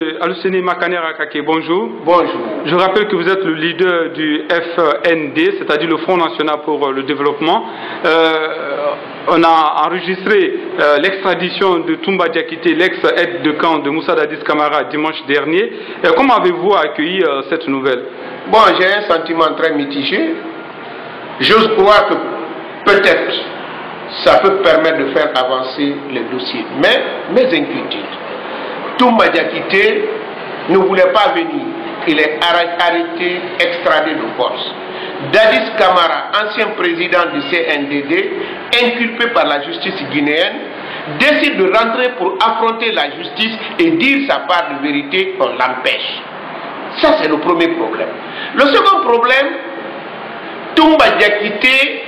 Aluseni Makanera Kake, bonjour. Bonjour. Je rappelle que vous êtes le leader du FND, c'est-à-dire le Front National pour le Développement. On a enregistré l'extradition de Toumba Diakité, l'ex-aide de camp de Moussa Dadis Camara, dimanche dernier. Comment avez-vous accueilli cette nouvelle? Bon, j'ai un sentiment très mitigé. J'ose croire que peut-être ça peut permettre de faire avancer le dossier. Mais mes inquiétudes. Toumba Diakité ne voulait pas venir. Il est arrêté, extradé de force. Dadis Camara, ancien président du CNDD, inculpé par la justice guinéenne, décide de rentrer pour affronter la justice et dire sa part de vérité, on l'empêche. Ça, c'est le premier problème. Le second problème, Toumba Diakité,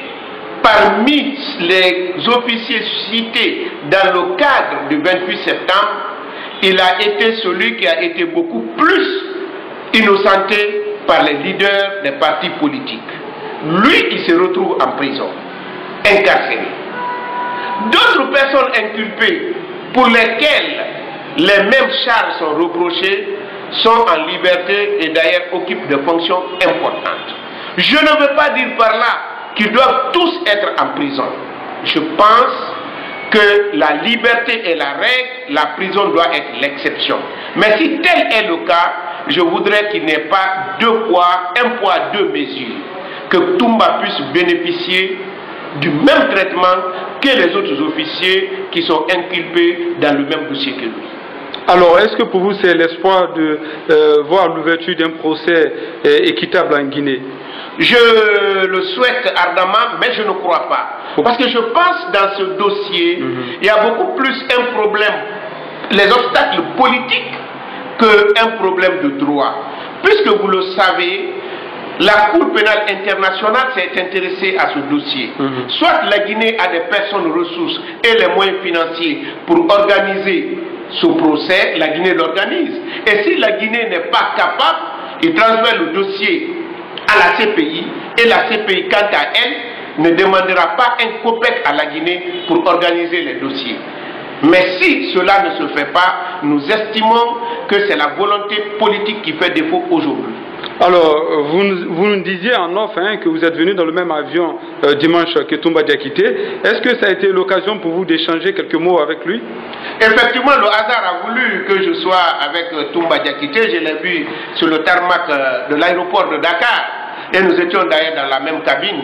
parmi les officiers cités dans le cadre du 28 septembre, il a été celui qui a été beaucoup plus innocenté par les leaders des partis politiques. Lui, il se retrouve en prison, incarcéré. D'autres personnes inculpées pour lesquelles les mêmes charges sont reprochées sont en liberté et d'ailleurs occupent des fonctions importantes. Je ne veux pas dire par là qu'ils doivent tous être en prison. Je pense que la liberté est la règle, la prison doit être l'exception. Mais si tel est le cas, je voudrais qu'il n'y ait pas un poids, deux mesures. Que Toumba puisse bénéficier du même traitement que les autres officiers qui sont inculpés dans le même dossier que lui. Alors, est-ce que pour vous c'est l'espoir de voir l'ouverture d'un procès équitable en Guinée? Je le souhaite ardemment, mais je ne crois pas. Parce que je pense dans ce dossier, il y a beaucoup plus un problème, les obstacles politiques, qu'un problème de droit. Puisque vous le savez, la Cour pénale internationale s'est intéressée à ce dossier. Soit la Guinée a des personnes ressources et les moyens financiers pour organiser ce procès, la Guinée l'organise. Et si la Guinée n'est pas capable, il transfère le dossier à la CPI, et la CPI, quant à elle, ne demandera pas un copec à la Guinée pour organiser les dossiers. Mais si cela ne se fait pas, nous estimons que c'est la volonté politique qui fait défaut aujourd'hui. Alors, vous nous disiez en off que vous êtes venu dans le même avion dimanche que Toumba Diakité. Est-ce que ça a été l'occasion pour vous d'échanger quelques mots avec lui? Effectivement, le hasard a voulu que je sois avec Toumba Diakité. Je l'ai vu sur le tarmac de l'aéroport de Dakar. Et nous étions d'ailleurs dans la même cabine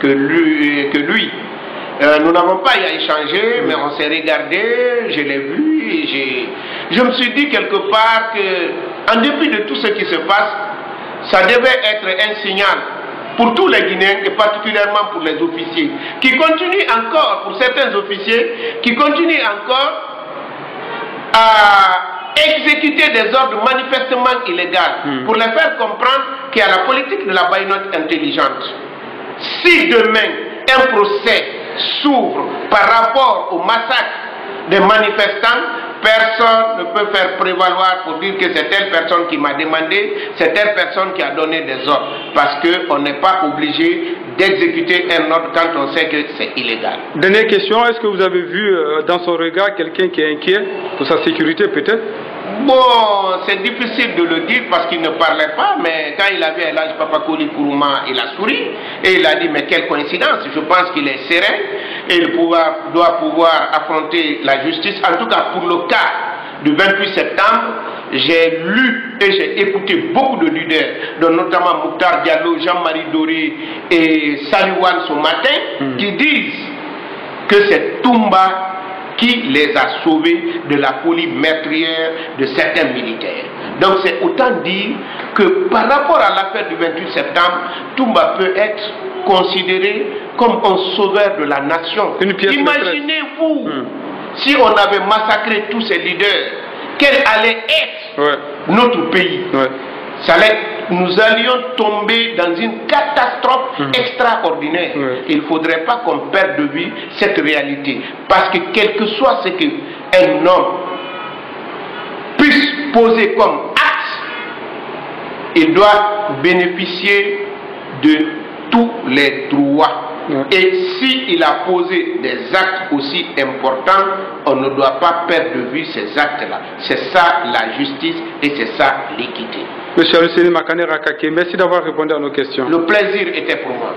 que lui. Nous n'avons pas à échanger, mais on s'est regardé, je l'ai vu, et je me suis dit quelque part que, en dépit de tout ce qui se passe, ça devait être un signal pour tous les Guinéens et particulièrement pour les officiers, qui continuent encore, pour certains officiers, qui continuent encore à exécuter des ordres manifestement illégaux, pour les faire comprendre qu'il y a la politique de la baïnote intelligente. Si demain un procès s'ouvre par rapport au massacre des manifestants, personne ne peut faire prévaloir pour dire que c'est telle personne qui m'a demandé, c'est telle personne qui a donné des ordres. Parce qu'on n'est pas obligé d'exécuter un ordre quand on sait que c'est illégal. Dernière question, est-ce que vous avez vu dans son regard quelqu'un qui est inquiet pour sa sécurité peut-être? Bon, c'est difficile de le dire parce qu'il ne parlait pas, mais quand il avait l'âge Papakoli Kourouma, il a souri et il a dit mais quelle coïncidence, je pense qu'il est serein et il doit pouvoir affronter la justice. En tout cas, pour le cas du 28 septembre, j'ai lu et j'ai écouté beaucoup de leaders, dont notamment Mouktar Diallo, Jean-Marie Doré et Saliwan ce matin, qui disent que c'est Toumba qui les a sauvés de la folie meurtrière de certains militaires. Donc c'est autant dire que par rapport à l'affaire du 28 septembre, Toumba peut être considéré comme un sauveur de la nation. Imaginez-vous si on avait massacré tous ces leaders, quel allait être notre pays. Nous allions tomber dans une catastrophe extraordinaire. Il ne faudrait pas qu'on perde de vue cette réalité. Parce que quel que soit ce qu'un homme puisse poser comme acte, il doit bénéficier de tous les droits Et s'il a posé des actes aussi importants, on ne doit pas perdre de vue ces actes-là. C'est ça la justice et c'est ça l'équité. Monsieur Aluseni Makane Rakake, merci d'avoir répondu à nos questions. Le plaisir était pour moi.